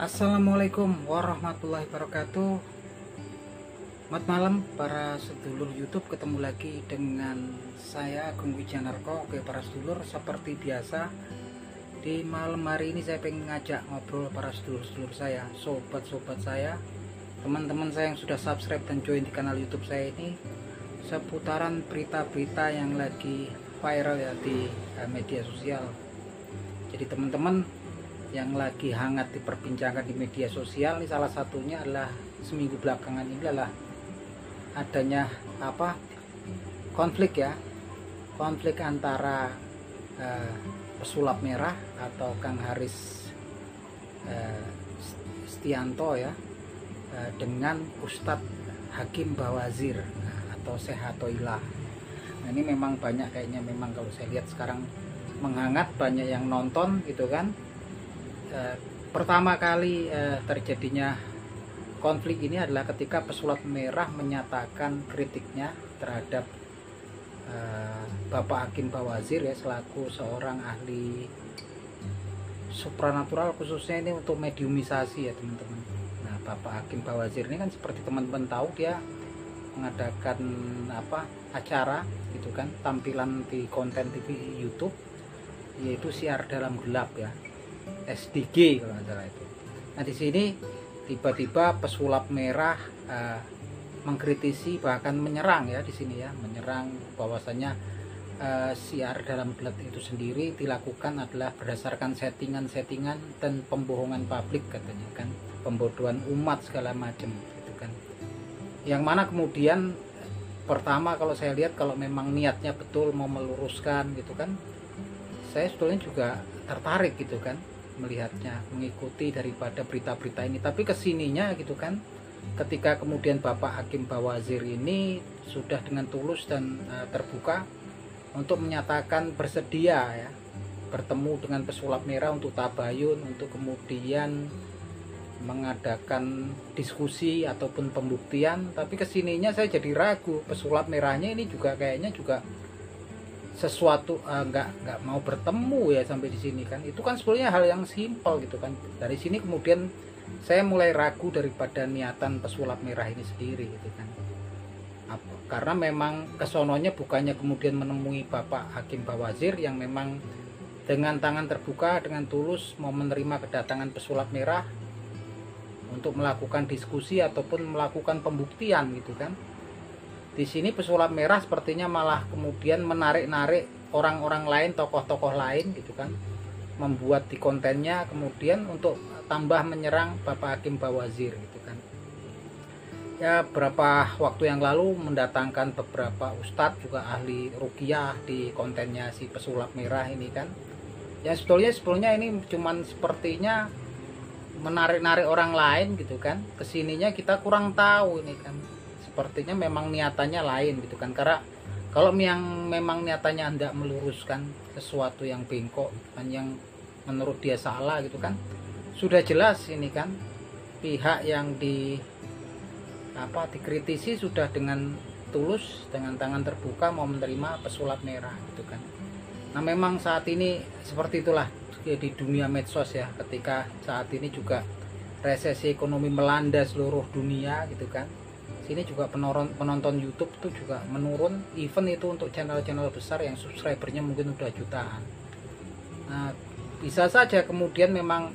Assalamualaikum warahmatullahi wabarakatuh. Selamat malam para sedulur YouTube, ketemu lagi dengan saya Agung Wijanarko. Oke para sedulur, seperti biasa di malam hari ini saya pengen ngajak ngobrol para sedulur-sedulur saya, sobat-sobat saya, teman-teman saya yang sudah subscribe dan join di kanal YouTube saya ini, seputaran berita-berita yang lagi viral ya di media sosial. Jadi teman-teman yang lagi hangat diperbincangkan di media sosial ini, salah satunya adalah seminggu belakangan ini adalah adanya konflik antara pesulap merah atau Kang Haris Stianto ya dengan Ustadz Hakim Bawazir atau Sehatoilah. Nah ini memang banyak kayaknya, memang kalau saya lihat sekarang menghangat, banyak yang nonton gitu kan. Pertama kali terjadinya konflik ini adalah ketika pesulap merah menyatakan kritiknya terhadap Bapak Hakim Bawazir ya, selaku seorang ahli supranatural, khususnya ini untuk mediumisasi ya teman-teman. Nah Bapak Hakim Bawazir ini kan seperti teman-teman tahu, dia mengadakan acara gitu kan, tampilan di konten TV YouTube, yaitu Siar Dalam Gelap ya, SDG kalau nggak salah itu. Nah di sini tiba-tiba pesulap merah mengkritisi, bahkan menyerang ya di sini ya, menyerang bahwasanya Siar Dalam Gelap itu sendiri dilakukan adalah berdasarkan settingan-settingan dan pembohongan publik katanya kan, pembodohan umat segala macam gitu kan. Yang mana kemudian pertama kalau saya lihat, kalau memang niatnya betul mau meluruskan gitu kan, saya sebetulnya juga tertarik gitu kan melihatnya, mengikuti daripada berita-berita ini. Tapi kesininya gitu kan, ketika kemudian Bapak Hakim Bawazir ini sudah dengan tulus dan terbuka untuk menyatakan bersedia ya bertemu dengan pesulap merah untuk tabayun, untuk kemudian mengadakan diskusi ataupun pembuktian. Tapi kesininya saya jadi ragu, pesulap merahnya ini juga kayaknya juga sesuatu nggak mau bertemu ya sampai di sini kan. Itu kan sebenarnya hal yang simpel gitu kan. Dari sini kemudian saya mulai ragu daripada niatan pesulap merah ini sendiri gitu kan. Karena memang kesononya bukannya kemudian menemui Bapak Hakim Bawazir yang memang dengan tangan terbuka, dengan tulus mau menerima kedatangan pesulap merah untuk melakukan diskusi ataupun melakukan pembuktian gitu kan. Di sini pesulap merah sepertinya malah kemudian menarik-narik orang-orang lain, tokoh-tokoh lain gitu kan, membuat di kontennya kemudian untuk tambah menyerang Bapak Hakim Bawazir gitu kan. Ya berapa waktu yang lalu mendatangkan beberapa ustadz juga ahli ruqyah di kontennya si pesulap merah ini kan. Ya sebetulnya ini cuman sepertinya menarik-narik orang lain gitu kan. Kesininya kita kurang tahu ini kan. Sepertinya memang niatannya lain gitu kan. Karena kalau yang memang niatannya hendak meluruskan sesuatu yang bengkok gitu kan, yang menurut dia salah gitu kan, sudah jelas ini kan pihak yang dikritisi sudah dengan tulus, dengan tangan terbuka mau menerima pesulap merah gitu kan. Nah memang saat ini seperti itulah di dunia medsos ya, ketika saat ini juga resesi ekonomi melanda seluruh dunia gitu kan. Sini juga penonton YouTube itu juga menurun, even itu untuk channel-channel besar yang subscribernya mungkin udah jutaan. Nah, bisa saja kemudian memang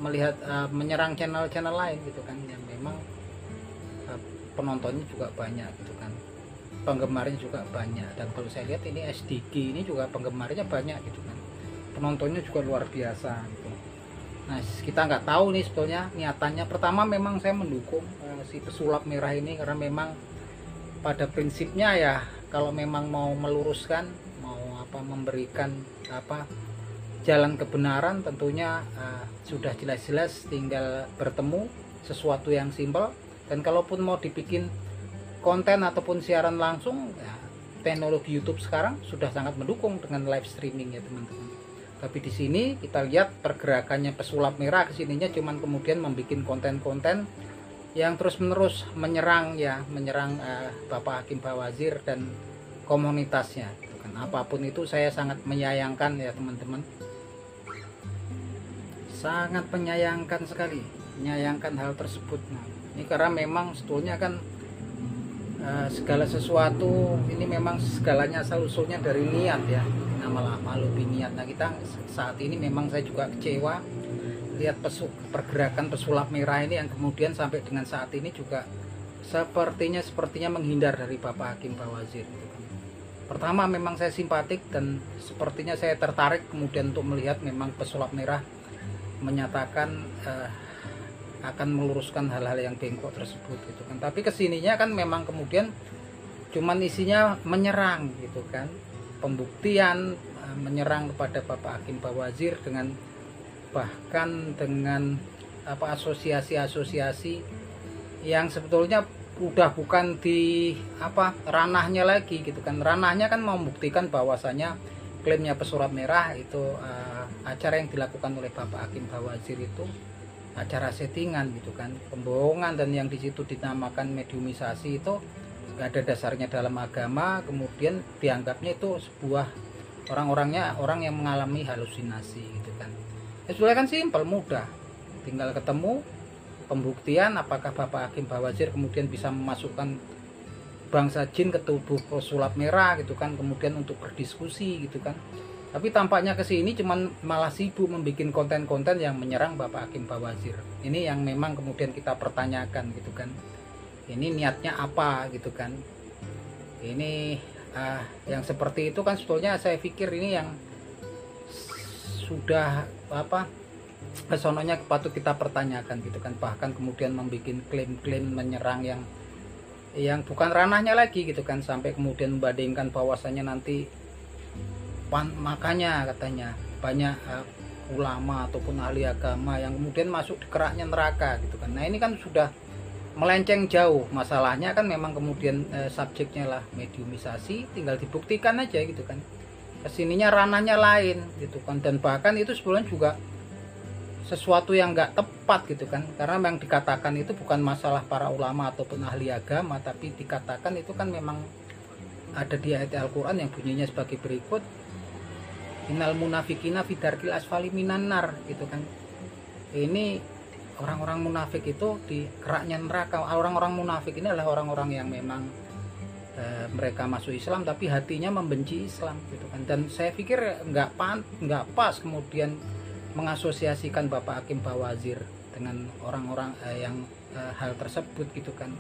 melihat menyerang channel-channel lain gitu kan, yang memang penontonnya juga banyak gitu kan, penggemarnya juga banyak. Dan kalau saya lihat ini SDG ini juga penggemarnya banyak gitu kan, penontonnya juga luar biasa gitu. Nah kita nggak tahu nih sebetulnya niatannya. Pertama memang saya mendukung si pesulap merah ini, karena memang pada prinsipnya ya kalau memang mau meluruskan, mau memberikan jalan kebenaran, tentunya sudah jelas-jelas tinggal bertemu, sesuatu yang simpel. Dan kalaupun mau dibikin konten ataupun siaran langsung ya, teknologi YouTube sekarang sudah sangat mendukung dengan live streaming ya teman-teman. Tapi di sini kita lihat pergerakannya pesulap merah kesininya cuman kemudian membuat konten-konten yang terus-menerus menyerang Bapak Hakim Bawazir dan komunitasnya gitu kan. Apapun itu saya sangat menyayangkan ya teman-teman. sangat menyayangkan sekali, menyayangkan hal tersebut. Nah, ini karena memang sebetulnya kan segala sesuatu ini memang segalanya asal usulnya dari niat ya, nama malu niat. Nah, kita saat ini memang saya juga kecewa lihat pergerakan pesulap merah ini yang kemudian sampai dengan saat ini juga sepertinya menghindar dari Bapak Hakim Bawazir gitu kan. Pertama memang saya simpatik dan sepertinya saya tertarik kemudian untuk melihat memang pesulap merah menyatakan akan meluruskan hal-hal yang bengkok tersebut gitu kan. Tapi kesininya kan memang kemudian cuman isinya menyerang gitu kan, pembuktian, menyerang kepada Bapak Hakim Bawazir dengan bahkan dengan asosiasi-asosiasi yang sebetulnya udah bukan di ranahnya lagi gitu kan. Ranahnya kan membuktikan bahwasanya klaimnya pesulap merah itu acara yang dilakukan oleh Bapak Hakim Bawazir itu acara settingan gitu kan, pembohongan, dan yang di situ dinamakan mediumisasi itu nggak ada dasarnya dalam agama. Kemudian dianggapnya itu sebuah orang yang mengalami halusinasi gitu kan. Ya sudah kan simpel, mudah, tinggal ketemu pembuktian apakah Bapak Hakim Bawazir kemudian bisa memasukkan bangsa jin ke tubuh pesulap merah gitu kan, kemudian untuk berdiskusi gitu kan. Tapi tampaknya kesini cuman malah sibuk membuat konten-konten yang menyerang Bapak Hakim Bawazir. Ini yang memang kemudian kita pertanyakan gitu kan, ini niatnya apa gitu kan. Ini yang seperti itu kan sebetulnya saya pikir ini yang sudah kesononya patut kita pertanyakan gitu kan. Bahkan kemudian membuat klaim-klaim menyerang yang bukan ranahnya lagi gitu kan, sampai kemudian membandingkan bahwasannya nanti makanya katanya banyak ulama ataupun ahli agama yang kemudian masuk di keraknya neraka gitu kan. Nah, ini kan sudah melenceng jauh. Masalahnya kan memang kemudian subjeknya lah mediumisasi, tinggal dibuktikan aja gitu kan. Kesininya ranahnya lain gitu kan, dan bahkan itu sebenarnya juga sesuatu yang nggak tepat gitu kan, karena yang dikatakan itu bukan masalah para ulama ataupun ahli agama, tapi dikatakan itu kan memang ada di ayat Al-Quran yang bunyinya sebagai berikut, innal munafikina fidarkil asfali minan nar gitu kan. Ini orang-orang munafik itu di keraknya neraka. Orang-orang munafik ini adalah orang-orang yang memang mereka masuk Islam tapi hatinya membenci Islam gitu kan. Dan saya pikir nggak pas kemudian mengasosiasikan Bapak Hakim Bawazir dengan orang-orang yang hal tersebut gitu kan.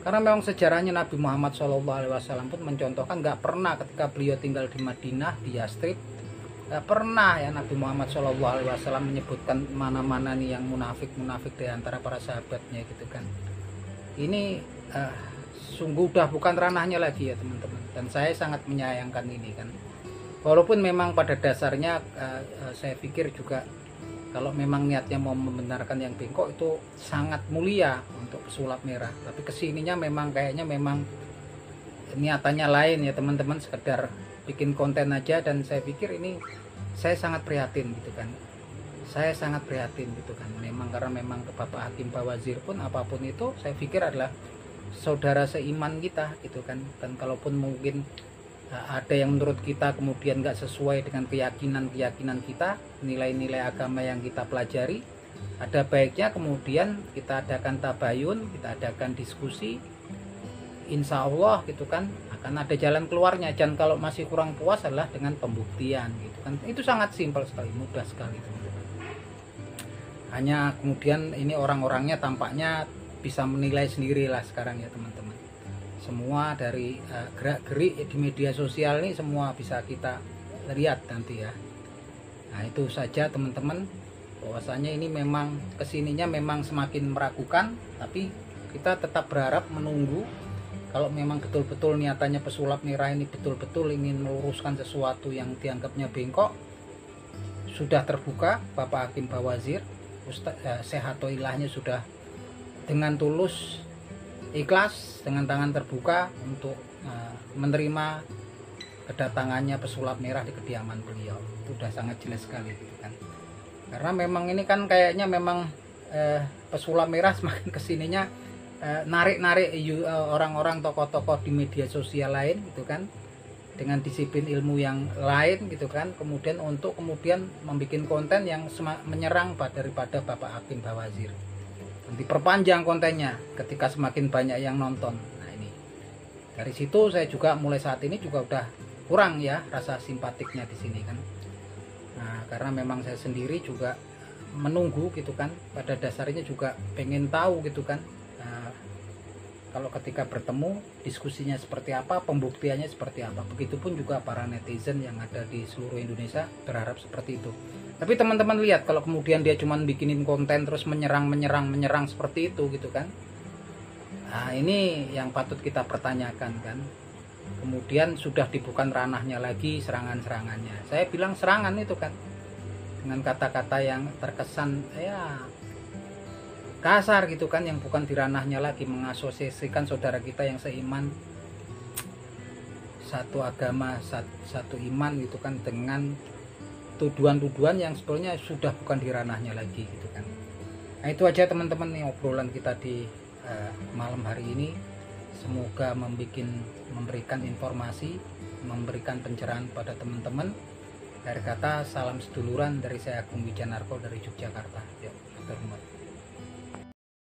Karena memang sejarahnya Nabi Muhammad SAW pun mencontohkan nggak pernah ketika beliau tinggal di Madinah, di Yastrib, nggak pernah ya Nabi Muhammad SAW menyebutkan mana-mana nih yang munafik di antara para sahabatnya gitu kan. Ini sungguh udah bukan ranahnya lagi ya teman-teman, dan saya sangat menyayangkan ini kan. Walaupun memang pada dasarnya saya pikir juga kalau memang niatnya mau membenarkan yang bengkok itu sangat mulia untuk pesulap merah, tapi kesininya memang kayaknya memang niatannya lain ya teman-teman, sekedar bikin konten aja. Dan saya pikir ini saya sangat prihatin gitu kan, saya sangat prihatin gitu kan. Memang karena memang Bapak Hakim Bawazir pun apapun itu saya pikir adalah saudara seiman kita gitu kan. Dan kalaupun mungkin ada yang menurut kita kemudian nggak sesuai dengan keyakinan kita, nilai-nilai agama yang kita pelajari, ada baiknya kemudian kita adakan tabayun, kita adakan diskusi, insya Allah gitu kan akan ada jalan keluarnya. Dan kalau masih kurang puas adalah dengan pembuktian gitu kan. Itu sangat simpel sekali, mudah sekali teman-teman. Hanya kemudian ini orang-orangnya tampaknya bisa menilai sendirilah sekarang ya teman-teman. Semua dari gerak-gerik di media sosial ini semua bisa kita lihat nanti ya. Nah, itu saja teman-teman, bahwasanya ini memang kesininya memang semakin meragukan, tapi kita tetap berharap menunggu. Kalau memang betul-betul niatannya pesulap merah ini betul-betul ingin meluruskan sesuatu yang dianggapnya bengkok, sudah terbuka Bapak Hakim Bawazir, Sehatoilahnya sudah dengan tulus, ikhlas, dengan tangan terbuka untuk menerima kedatangannya pesulap merah di kediaman beliau. Itu sudah sangat jelas sekali gitu kan. Karena memang ini kan kayaknya memang pesulap merah semakin kesininya narik-narik orang-orang tokoh-tokoh di media sosial lain gitu kan. dengan disiplin ilmu yang lain gitu kan, kemudian untuk kemudian membuat konten yang menyerang daripada Bapak Hakim Bawazir. Diperpanjang kontennya ketika semakin banyak yang nonton. Nah ini dari situ saya juga mulai saat ini juga udah kurang ya rasa simpatiknya di sini kan. Nah karena memang saya sendiri juga menunggu gitu kan, pada dasarnya juga pengen tahu gitu kan, kalau ketika bertemu diskusinya seperti apa, pembuktiannya seperti apa. Begitupun juga para netizen yang ada di seluruh Indonesia berharap seperti itu. Tapi teman-teman lihat kalau kemudian dia cuman bikinin konten terus menyerang seperti itu gitu kan. Nah ini yang patut kita pertanyakan kan. Kemudian sudah dibuka ranahnya lagi serangannya. Saya bilang serangan itu kan dengan kata-kata yang terkesan ya kasar gitu kan, yang bukan di ranahnya lagi, mengasosiasikan saudara kita yang seiman, satu agama, satu iman gitu kan, dengan tuduhan-tuduhan yang sebetulnya sudah bukan di ranahnya lagi gitu kan. Nah itu aja teman-teman nih obrolan kita di malam hari ini. Semoga memberikan informasi, memberikan pencerahan pada teman-teman. Akhir kata salam seduluran dari saya Agung Wijanarko dari Yogyakarta. Ya, terima kasih.